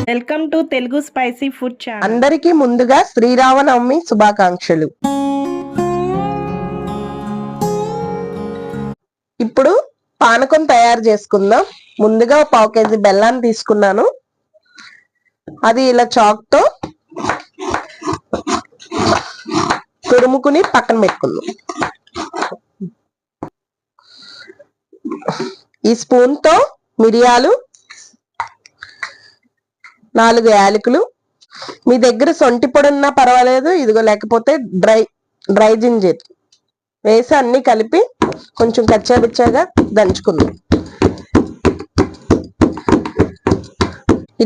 Welcome to Telugu spicy food channel. అందరికీ ముందుగా శ్రీరామనవమి శుభాకాంక్షలు. ఇప్పుడు పానకం తయారు చేసుకుందాం. ముందుగా 1/4 కేజీ బెల్లాన్ని తీసుకున్నాను. అది ఇలా చాక్ తో తురుముకుని పక్కన పెట్టుకుందాం. ఈ స్పూన్ తో మిరియాలు, 4 యాలకులు, మీ దగ్గర సొంటి పొడి ఉన్నా పర్వాలేదు, ఇదిగో లేకపోతే డ్రై జింజర్ వేసి అన్ని కలిపి కొంచెం కచ్చాబిచ్చాగా దంచుకుందాం.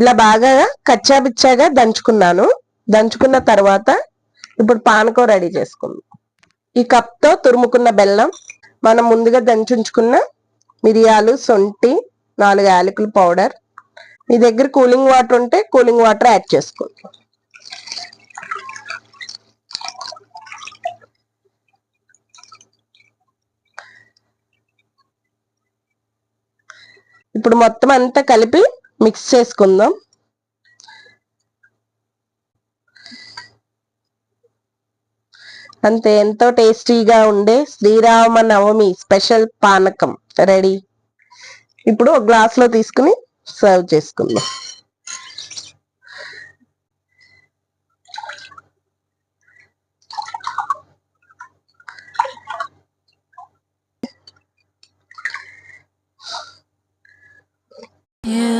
ఇలా బాగా కచ్చాబిచ్చాగా దంచుకున్నాను. దంచుకున్న తర్వాత ఇప్పుడు పానకం రెడీ చేసుకుందాం. ఈ కప్ తో తురుముకున్న బెల్లం, మనం ముందుగా దంచుకున్న మిరియాలు, సొంటి, 4 యాలకుల పౌడర్, మీ దగ్గర కూలింగ్ వాటర్ ఉంటే కూలింగ్ వాటర్ యాడ్ చేసుకోండి. ఇప్పుడు మొత్తం అంతా కలిపి మిక్స్ చేసుకుందాం. అంతే, ఎంతో టేస్టీగా ఉండే శ్రీరామనవమి స్పెషల్ పానకం రెడీ. ఇప్పుడు ఒక గ్లాస్ లో తీసుకుని సర్వ్ చేసుకుందాం. Yeah.